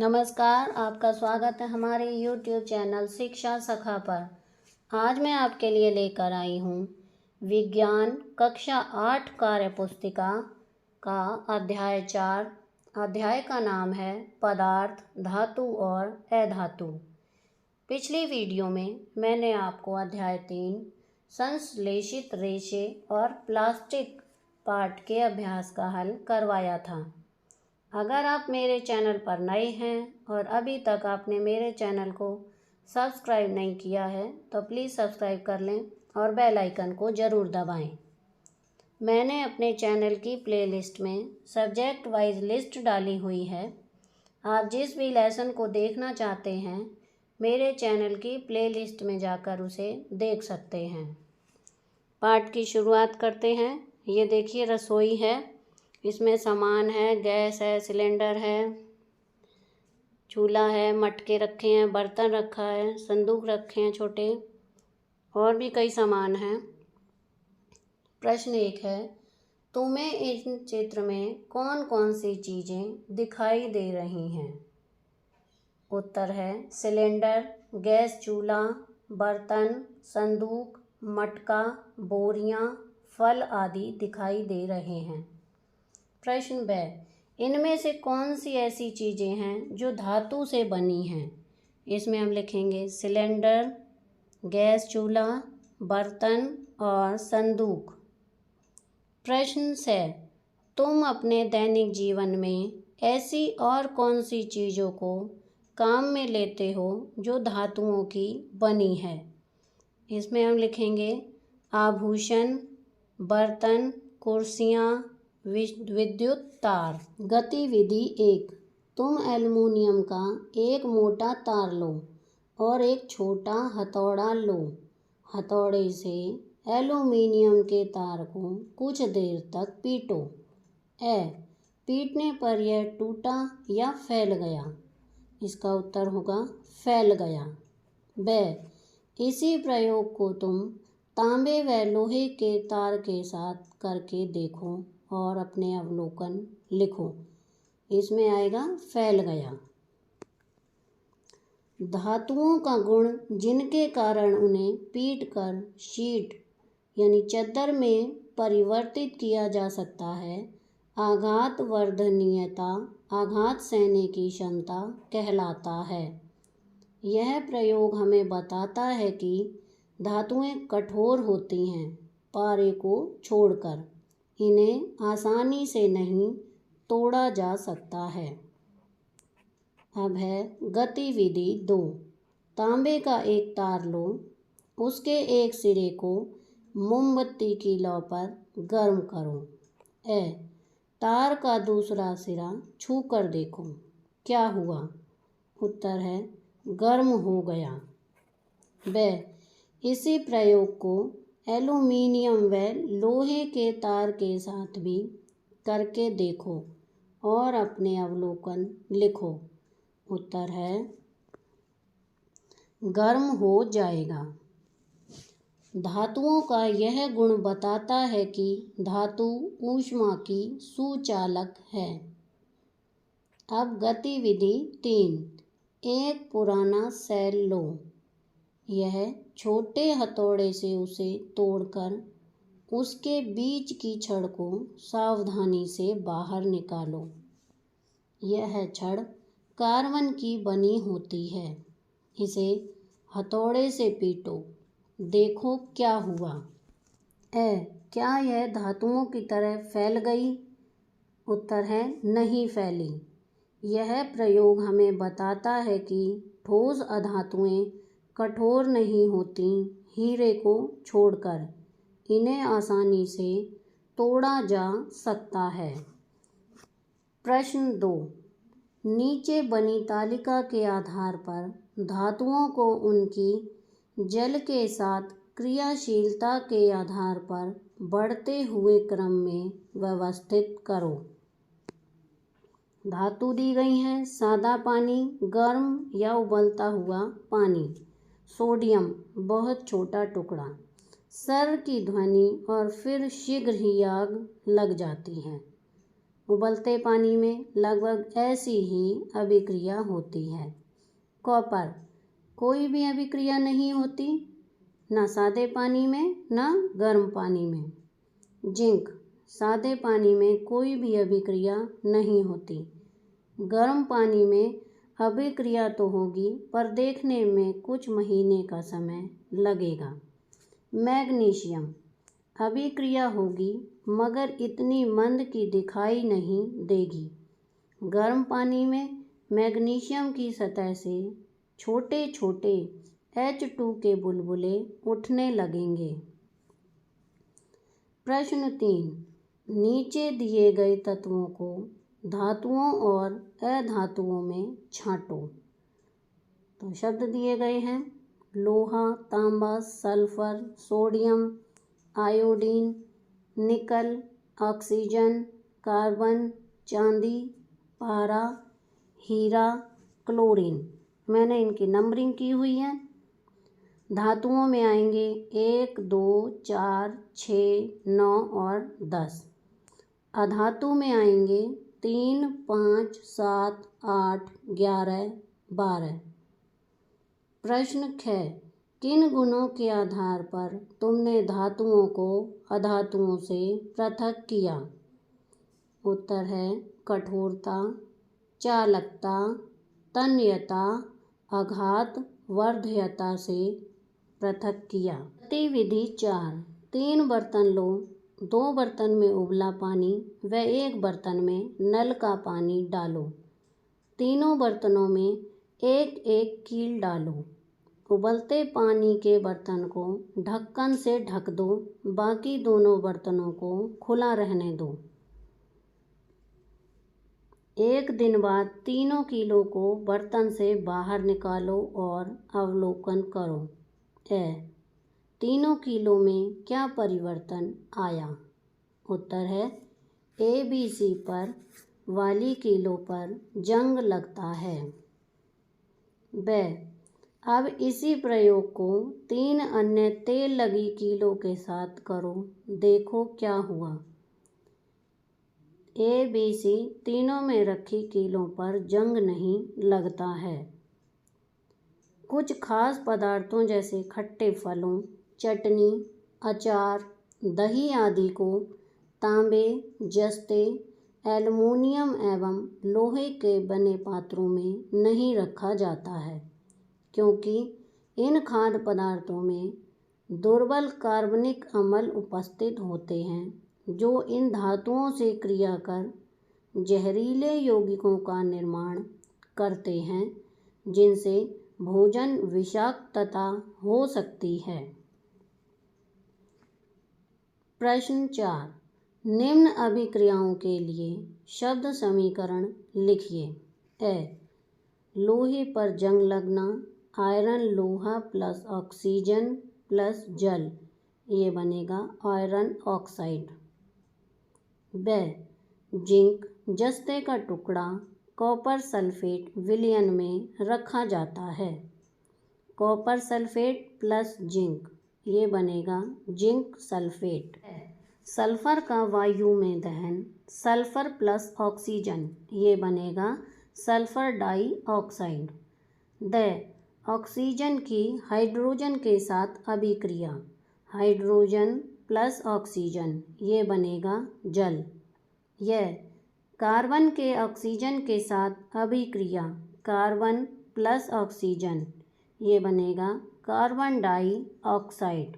नमस्कार, आपका स्वागत है हमारे YouTube चैनल शिक्षा सखा पर। आज मैं आपके लिए लेकर आई हूँ विज्ञान कक्षा 8 कार्य पुस्तिका का अध्याय 4। अध्याय का नाम है पदार्थ, धातु और अधातु। पिछली वीडियो में मैंने आपको अध्याय 3 संश्लेषित रेशे और प्लास्टिक पार्ट के अभ्यास का हल करवाया था। अगर आप मेरे चैनल पर नए हैं और अभी तक आपने मेरे चैनल को सब्सक्राइब नहीं किया है तो प्लीज़ सब्सक्राइब कर लें और बेल आइकन को ज़रूर दबाएं। मैंने अपने चैनल की प्लेलिस्ट में सब्जेक्ट वाइज लिस्ट डाली हुई है। आप जिस भी लेसन को देखना चाहते हैं मेरे चैनल की प्लेलिस्ट में जाकर उसे देख सकते हैं। पाठ की शुरुआत करते हैं। ये देखिए रसोई है, इसमें सामान है, गैस है, सिलेंडर है, चूल्हा है, मटके रखे हैं, बर्तन रखा है, संदूक रखे हैं छोटे, और भी कई सामान हैं। प्रश्न 1 है, तुम्हें इन चित्र में कौन कौन सी चीज़ें दिखाई दे रही हैं? उत्तर है सिलेंडर, गैस चूल्हा, बर्तन, संदूक, मटका, बोरियां, फल आदि दिखाई दे रहे हैं। प्रश्न ब, इनमें से कौन सी ऐसी चीज़ें हैं जो धातु से बनी हैं? इसमें हम लिखेंगे सिलेंडर, गैस चूल्हा, बर्तन और संदूक। प्रश्न से, तुम अपने दैनिक जीवन में ऐसी और कौन सी चीज़ों को काम में लेते हो जो धातुओं की बनी है? इसमें हम लिखेंगे आभूषण, बर्तन, कुर्सियाँ, विद्युत तार। गतिविधि 1, तुम एल्युमिनियम का एक मोटा तार लो और एक छोटा हथौड़ा लो। हथौड़े से एल्युमिनियम के तार को कुछ देर तक पीटो। पीटने पर यह टूटा या फैल गया? इसका उत्तर होगा फैल गया। इसी प्रयोग को तुम तांबे व लोहे के तार के साथ करके देखो और अपने अवलोकन लिखो। इसमें आएगा फैल गया। धातुओं का गुण जिनके कारण उन्हें पीटकर शीट यानी चद्दर में परिवर्तित किया जा सकता है, आघात वर्धनीयता, आघात सहने की क्षमता कहलाता है। यह प्रयोग हमें बताता है कि धातुएं कठोर होती हैं, पारे को छोड़कर। इन्हें आसानी से नहीं तोड़ा जा सकता है। अब है गतिविधि 2, तांबे का एक तार लो, उसके एक सिरे को मोमबत्ती की लौ पर गर्म करो। तार का दूसरा सिरा छू कर देखो, क्या हुआ? उत्तर है गर्म हो गया। इसी प्रयोग को एल्युमिनियम व लोहे के तार के साथ भी करके देखो और अपने अवलोकन लिखो। उत्तर है गर्म हो जाएगा। धातुओं का यह गुण बताता है कि धातु ऊष्मा की सुचालक है। अब गतिविधि 3, एक पुराना सेल लो। यह छोटे हथौड़े से उसे तोड़कर उसके बीच की छड़ को सावधानी से बाहर निकालो। यह छड़ कार्बन की बनी होती है। इसे हथौड़े से पीटो, देखो क्या हुआ? क्या यह धातुओं की तरह फैल गई? उत्तर है नहीं फैली। यह प्रयोग हमें बताता है कि ठोस अधातुएं कठोर नहीं होती, हीरे को छोड़कर। इन्हें आसानी से तोड़ा जा सकता है। प्रश्न 2, नीचे बनी तालिका के आधार पर धातुओं को उनकी जल के साथ क्रियाशीलता के आधार पर बढ़ते हुए क्रम में व्यवस्थित करो। धातु दी गई हैं, सादा पानी, गर्म या उबलता हुआ पानी, सोडियम बहुत छोटा टुकड़ा, सर की ध्वनि और फिर शीघ्र ही आग लग जाती है। उबलते पानी में लगभग ऐसी ही अभिक्रिया होती है। कॉपर, कोई भी अभिक्रिया नहीं होती, न सादे पानी में न गर्म पानी में। जिंक, सादे पानी में कोई भी अभिक्रिया नहीं होती। गर्म पानी में अभिक्रिया तो होगी पर देखने में कुछ महीने का समय लगेगा। मैग्नीशियम, अभिक्रिया होगी मगर इतनी मंद की दिखाई नहीं देगी। गर्म पानी में मैग्नीशियम की सतह से छोटे छोटे H2 के बुलबुले उठने लगेंगे। प्रश्न 3, नीचे दिए गए तत्वों को धातुओं और अधातुओं में छांटो। तो शब्द दिए गए हैं लोहा, तांबा, सल्फर, सोडियम, आयोडीन, निकल, ऑक्सीजन, कार्बन, चांदी, पारा, हीरा, क्लोरीन। मैंने इनकी नंबरिंग की हुई है। धातुओं में आएंगे 1, 2, 4, 6, 9 और 10। अधातु में आएंगे 3, 5, 7, 8, 11, 12। प्रश्न 6, किन गुणों के आधार पर तुमने धातुओं को अधातुओं से पृथक किया? उत्तर है कठोरता, चालकता, तन्यता, आघात वर्ध्यता से पृथक किया। गतिविधि 4, 3 बर्तन लो, 2 बर्तन में उबला पानी व 1 बर्तन में नल का पानी डालो। तीनों बर्तनों में एक एक कील डालो। उबलते पानी के बर्तन को ढक्कन से ढक दो, बाकी दोनों बर्तनों को खुला रहने दो। 1 दिन बाद तीनों कीलों को बर्तन से बाहर निकालो और अवलोकन करो। तीनों कीलों में क्या परिवर्तन आया? उत्तर है ABC पर वाली कीलों पर जंग लगता है। अब इसी प्रयोग को 3 अन्य तेल लगी कीलों के साथ करो, देखो क्या हुआ। ABC तीनों में रखी कीलों पर जंग नहीं लगता है। कुछ खास पदार्थों जैसे खट्टे फलों, चटनी, अचार, दही आदि को तांबे, जस्ते, एल्युमिनियम एवं लोहे के बने पात्रों में नहीं रखा जाता है, क्योंकि इन खाद्य पदार्थों में दुर्बल कार्बनिक अम्ल उपस्थित होते हैं जो इन धातुओं से क्रिया कर जहरीले यौगिकों का निर्माण करते हैं, जिनसे भोजन विषाक्तता हो सकती है। प्रश्न 4, निम्न अभिक्रियाओं के लिए शब्द समीकरण लिखिए। लोहे पर जंग लगना, आयरन लोहा प्लस ऑक्सीजन प्लस जल, ये बनेगा आयरन ऑक्साइड। जिंक, जस्ते का टुकड़ा कॉपर सल्फेट विलयन में रखा जाता है। कॉपर सल्फेट प्लस जिंक, ये बनेगा जिंक सल्फेट। सल्फर का वायु में दहन, सल्फर प्लस ऑक्सीजन, ये बनेगा सल्फर डाइऑक्साइड। ऑक्सीजन की हाइड्रोजन के साथ अभिक्रिया, हाइड्रोजन प्लस ऑक्सीजन, ये बनेगा जल। कार्बन के ऑक्सीजन के साथ अभिक्रिया, कार्बन प्लस ऑक्सीजन, ये बनेगा कार्बन डाइऑक्साइड।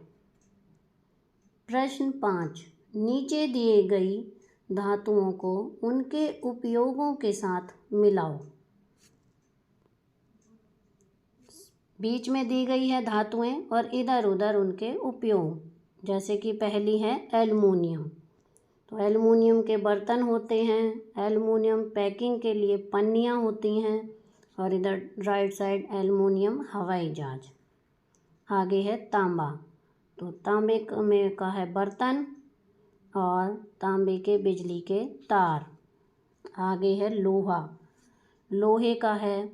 प्रश्न 5, नीचे दिए गई धातुओं को उनके उपयोगों के साथ मिलाओ। बीच में दी गई है धातुएं और इधर उधर उनके उपयोग, जैसे कि पहली है एल्युमिनियम। तो एल्युमिनियम के बर्तन होते हैं, एल्युमिनियम पैकिंग के लिए पन्नियाँ होती हैं, और इधर राइट साइड एल्युमिनियम हवाई जहाज। आगे है तांबा, तो तांबे में का है बर्तन और तांबे के बिजली के तार। आगे है लोहा, लोहे का है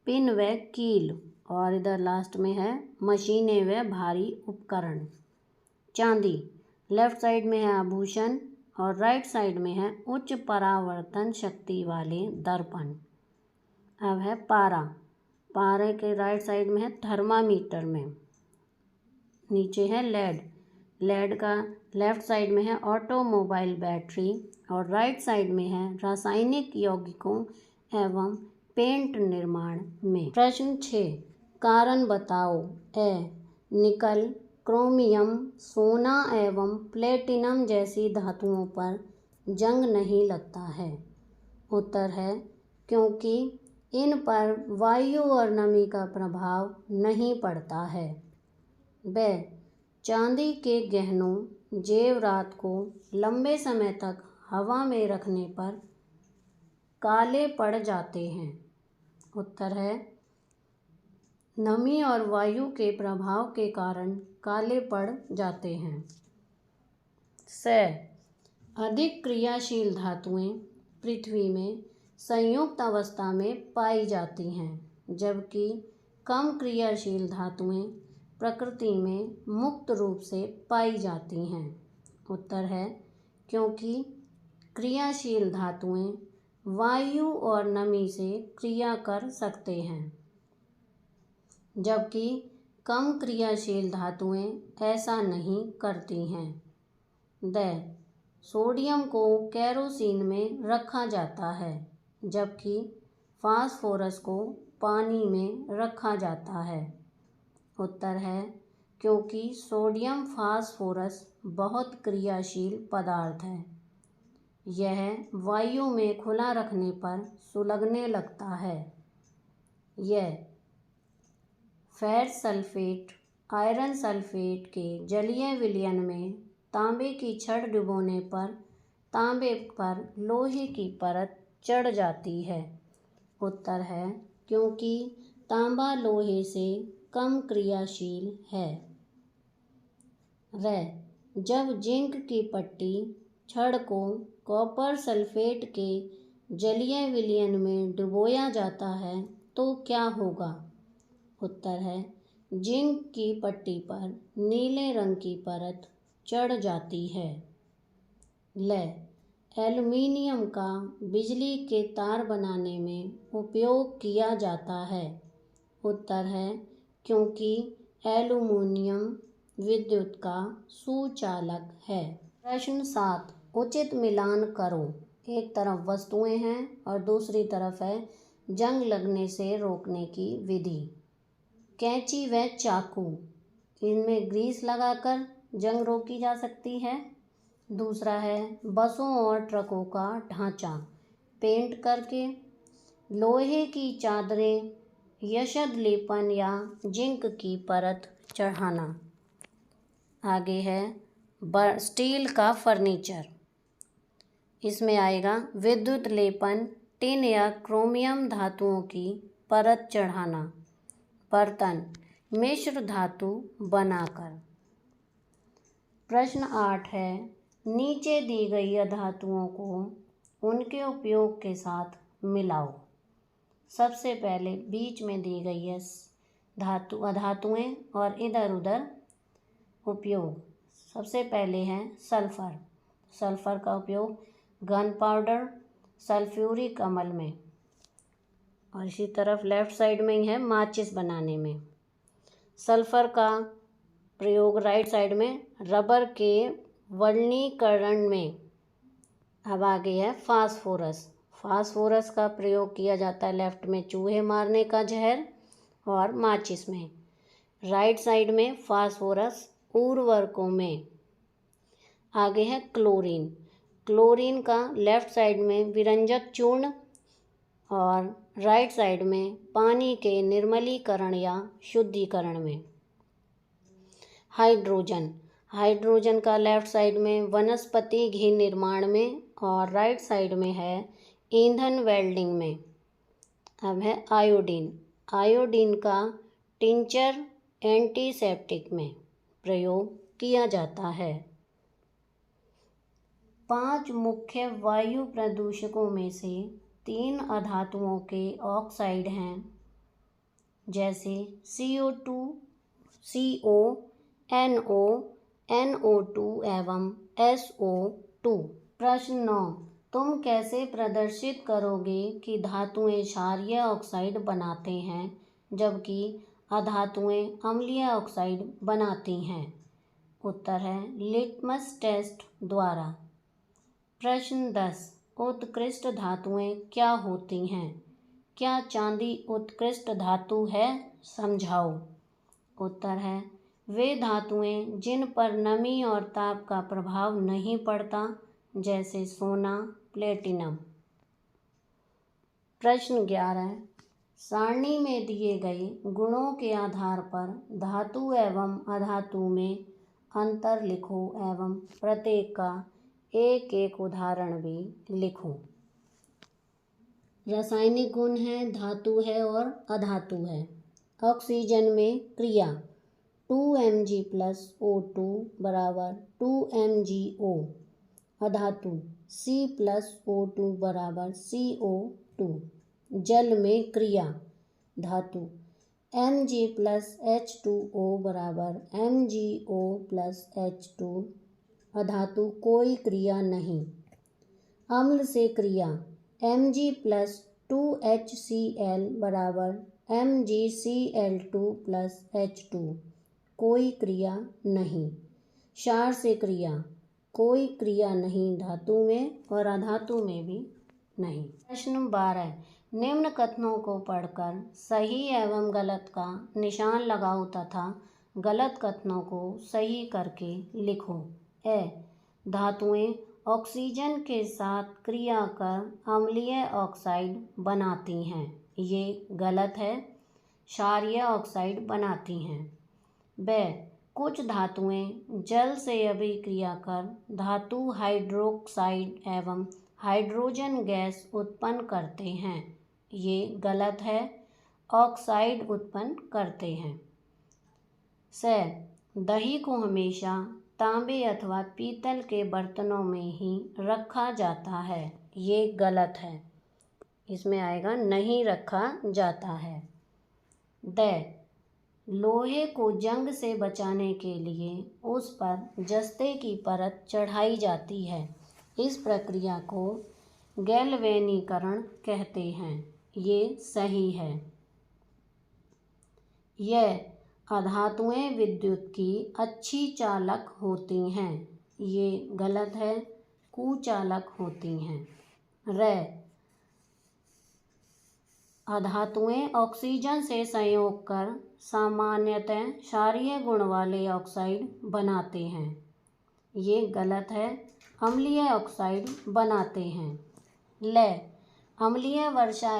पिन व कील, और इधर लास्ट में है मशीनें व भारी उपकरण। चांदी, लेफ्ट साइड में है आभूषण और राइट साइड में है उच्च परावर्तन शक्ति वाले दर्पण। अब है पारा। पारे के राइट साइड में है थर्मामीटर में। नीचे है लेड। लेड का लेफ्ट साइड में है ऑटोमोबाइल बैटरी और राइट साइड में है रासायनिक यौगिकों एवं पेंट निर्माण में। प्रश्न 6, कारण बताओ। निकल, क्रोमियम, सोना एवं प्लेटिनम जैसी धातुओं पर जंग नहीं लगता है। उत्तर है क्योंकि इन पर वायु और नमी का प्रभाव नहीं पड़ता है। चांदी के गहनों जेवरात को लंबे समय तक हवा में रखने पर काले पड़ जाते हैं। उत्तर है नमी और वायु के प्रभाव के कारण काले पड़ जाते हैं। अधिक क्रियाशील धातुएं पृथ्वी में संयुक्त अवस्था में पाई जाती हैं, जबकि कम क्रियाशील धातुएं प्रकृति में मुक्त रूप से पाई जाती हैं। उत्तर है क्योंकि क्रियाशील धातुएं वायु और नमी से क्रिया कर सकते हैं, जबकि कम क्रियाशील धातुएं ऐसा नहीं करती हैं। सोडियम को केरोसिन में रखा जाता है, जबकि फास्फोरस को पानी में रखा जाता है। उत्तर है क्योंकि सोडियम फास्फोरस बहुत क्रियाशील पदार्थ है। यह वायु में खुला रखने पर सुलगने लगता है। यह फेरस सल्फेट आयरन सल्फेट के जलीय विलयन में तांबे की छड़ डुबोने पर तांबे पर लोहे की परत चढ़ जाती है। उत्तर है क्योंकि तांबा लोहे से कम क्रियाशील है। जब जिंक की पट्टी छड़ को कॉपर सल्फेट के जलीय विलयन में डुबोया जाता है तो क्या होगा। उत्तर है जिंक की पट्टी पर नीले रंग की परत चढ़ जाती है। एल्युमिनियम का बिजली के तार बनाने में उपयोग किया जाता है। उत्तर है क्योंकि एल्युमिनियम विद्युत का सुचालक है। प्रश्न 7, उचित मिलान करो। एक तरफ वस्तुएं हैं और दूसरी तरफ है जंग लगने से रोकने की विधि। कैंची व चाकू, इनमें ग्रीस लगाकर जंग रोकी जा सकती है। दूसरा है बसों और ट्रकों का ढांचा पेंट करके। लोहे की चादरें, यशद लेपन या जिंक की परत चढ़ाना। आगे है स्टील का फर्नीचर, इसमें आएगा विद्युत लेपन, टिन या क्रोमियम धातुओं की परत चढ़ाना। बर्तन, मिश्र धातु बनाकर। प्रश्न 8 है नीचे दी गई धातुओं को उनके उपयोग के साथ मिलाओ। सबसे पहले बीच में दी गई है धातुएं और इधर उधर उपयोग। सबसे पहले है सल्फर। सल्फर का उपयोग गन पाउडर, सल्फ्यूरिक अम्ल में, और इसी तरफ लेफ्ट साइड में ही है माचिस बनाने में। सल्फर का प्रयोग राइट साइड में रबर के वर्णीकरण में। अब आगे है फास्फोरस। फास्फोरस का प्रयोग किया जाता है लेफ्ट में चूहे मारने का जहर और माचिस में। राइट साइड में फास्फोरस उर्वरकों में। आगे है क्लोरीन। क्लोरीन का लेफ्ट साइड में विरंजक चूर्ण और राइट साइड में पानी के निर्मलीकरण या शुद्धिकरण में। हाइड्रोजन। हाइड्रोजन का लेफ्ट साइड में वनस्पति घी निर्माण में और राइट साइड में है ईंधन वेल्डिंग में। अब है आयोडीन। आयोडीन का टिंचर एंटीसेप्टिक में प्रयोग किया जाता है। 5 मुख्य वायु प्रदूषकों में से 3 अधातुओं के ऑक्साइड हैं, जैसे CO2, CO, NO, NO2 एवं SO2। प्रश्न 9, तुम कैसे प्रदर्शित करोगे कि धातुएं क्षारीय ऑक्साइड बनाते हैं जबकि अधातुएं अम्लीय ऑक्साइड बनाती हैं? उत्तर है लिटमस टेस्ट द्वारा। प्रश्न 10, उत्कृष्ट धातुएं क्या होती हैं? क्या चांदी उत्कृष्ट धातु है? समझाओ। उत्तर है वे धातुएं जिन पर नमी और ताप का प्रभाव नहीं पड़ता, जैसे सोना, प्लेटिनम। प्रश्न 11, सारणी में दिए गए गुणों के आधार पर धातु एवं अधातु में अंतर लिखो एवं प्रत्येक का एक एक उदाहरण भी लिखो। रासायनिक गुण है, धातु है और अधातु है। ऑक्सीजन में क्रिया 2Mg+O2 बराबर 2MgO। अधातु C+O2 बराबर CO2। जल में क्रिया धातु Mg+H2O बराबर MgO+H2। अधातु कोई क्रिया नहीं। अम्ल से क्रिया Mg+2HCl बराबर MgCl2+H2। कोई क्रिया नहीं। क्षार से क्रिया कोई क्रिया नहीं, धातु में और अधातु में भी नहीं। प्रश्न 12, निम्न कथनों को पढ़कर सही एवं गलत का निशान लगाओ तथा गलत कथनों को सही करके लिखो। ए, धातुएं ऑक्सीजन के साथ क्रिया कर अम्लीय ऑक्साइड बनाती हैं। ये गलत है, क्षारीय ऑक्साइड बनाती हैं। ब, कुछ धातुएं जल से अभिक्रिया कर धातु हाइड्रोक्साइड एवं हाइड्रोजन गैस उत्पन्न करते हैं। ये गलत है, ऑक्साइड उत्पन्न करते हैं। स, दही को हमेशा तांबे अथवा पीतल के बर्तनों में ही रखा जाता है। ये गलत है, इसमें आएगा नहीं रखा जाता है। द, लोहे को जंग से बचाने के लिए उस पर जस्ते की परत चढ़ाई जाती है। इस प्रक्रिया को गैल्वेनीकरण कहते हैं। ये सही है। यह अधातुएं विद्युत की अच्छी चालक होती हैं। ये गलत है, कुचालक होती हैं। र, अधातुएं ऑक्सीजन से संयोग कर सामान्यतः क्षारीय गुण वाले ऑक्साइड बनाते हैं। ये गलत है, अम्लीय ऑक्साइड बनाते हैं। ल, अम्लीय वर्षा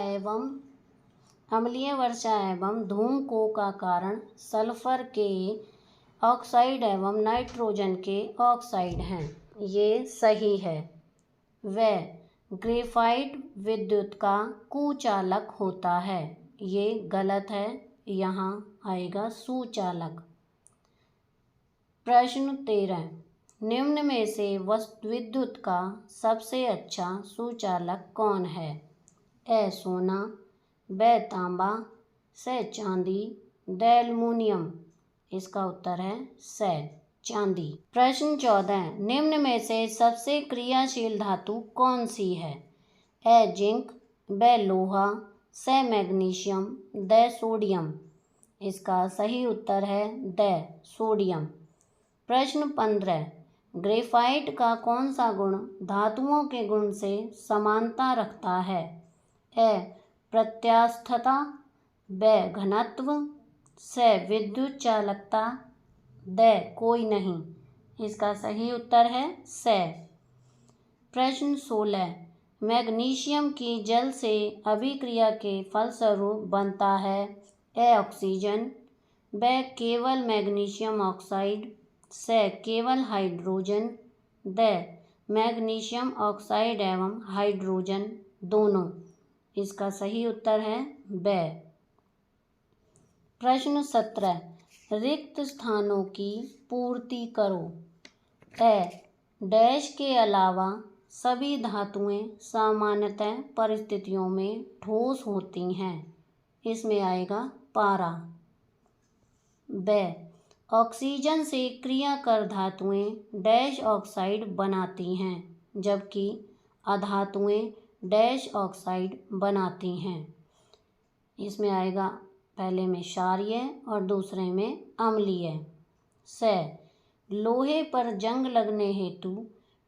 एवं धूमकों का कारण सल्फर के ऑक्साइड एवं नाइट्रोजन के ऑक्साइड हैं। ये सही है। व, ग्रेफाइट विद्युत का कुचालक होता है। ये गलत है, यहाँ आएगा सुचालक। प्रश्न 13, निम्न में से विद्युत का सबसे अच्छा सुचालक कौन है? ए, सोना, ब, तांबा, स, चांदी, ड, एल्युमिनियम। इसका उत्तर है स, चांदी। प्रश्न 14, निम्न में से सबसे क्रियाशील धातु कौन सी है? ए, जिंक, ब, लोहा, स, मैग्नीशियम, द, सोडियम। इसका सही उत्तर है द, सोडियम। प्रश्न 15, ग्रेफाइट का कौन सा गुण धातुओं के गुण से समानता रखता है? ए, प्रत्यास्थता, ब, घनत्व, स, विद्युत चालकता, द, कोई नहीं। इसका सही उत्तर है स। प्रश्न 16, मैग्नीशियम की जल से अभिक्रिया के फलस्वरूप बनता है? ए, ऑक्सीजन, ब, केवल मैग्नीशियम ऑक्साइड, स, केवल हाइड्रोजन, द, मैग्नीशियम ऑक्साइड एवं हाइड्रोजन दोनों। इसका सही उत्तर है ब। प्रश्न 17, रिक्त स्थानों की पूर्ति करो। ए, डैश के अलावा सभी धातुएं सामान्यतः परिस्थितियों में ठोस होती हैं। इसमें आएगा पारा। ब, ऑक्सीजन से क्रिया कर धातुएं डैश ऑक्साइड बनाती हैं। जबकि अधातुएं डैश ऑक्साइड बनाती हैं। इसमें आएगा पहले में क्षारीय और दूसरे में अम्लीय। लोहे पर जंग लगने हेतु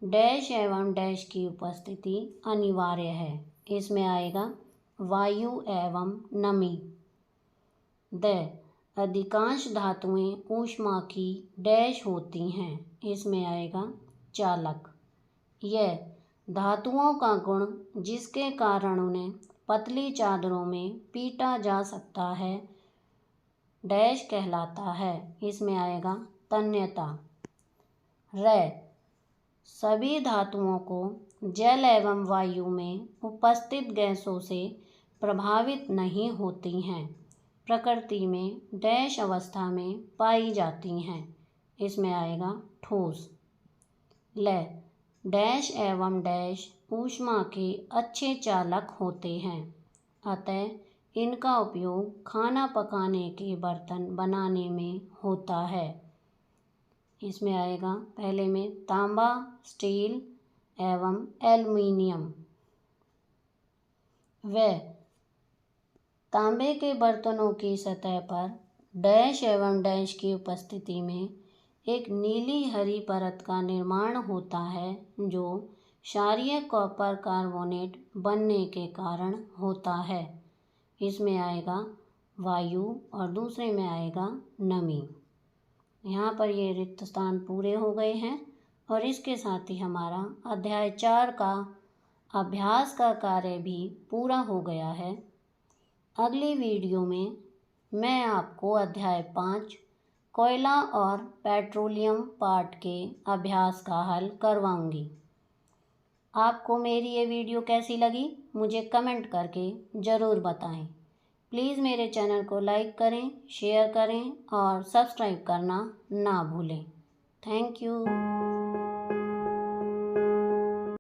डैश एवं डैश की उपस्थिति अनिवार्य है। इसमें आएगा वायु एवं नमी। अधिकांश धातुएं ऊष्मा की डैश होती हैं। इसमें आएगा चालक। यह धातुओं का गुण जिसके कारण उन्हें पतली चादरों में पीटा जा सकता है डैश कहलाता है। इसमें आएगा तन्यता। सभी धातुओं को जल एवं वायु में उपस्थित गैसों से प्रभावित नहीं होती हैं, प्रकृति में डैश अवस्था में पाई जाती हैं। इसमें आएगा ठोस। डैश एवं डैश ऊष्मा के अच्छे चालक होते हैं, अतः इनका उपयोग खाना पकाने के बर्तन बनाने में होता है। इसमें आएगा पहले में तांबा, स्टील एवं एल्युमिनियम। तांबे के बर्तनों की सतह पर डैश एवं डैश की उपस्थिति में एक नीली हरी परत का निर्माण होता है, जो क्षारीय कॉपर कार्बोनेट बनने के कारण होता है। इसमें आएगा वायु और दूसरे में आएगा नमी। यहाँ पर ये रिक्त स्थान पूरे हो गए हैं और इसके साथ ही हमारा अध्याय 4 का अभ्यास का कार्य भी पूरा हो गया है। अगली वीडियो में मैं आपको अध्याय 5 कोयला और पेट्रोलियम पार्ट के अभ्यास का हल करवाऊंगी। आपको मेरी ये वीडियो कैसी लगी मुझे कमेंट करके ज़रूर बताएं। प्लीज़ मेरे चैनल को लाइक करें, शेयर करें और सब्सक्राइब करना ना भूलें। Thank you.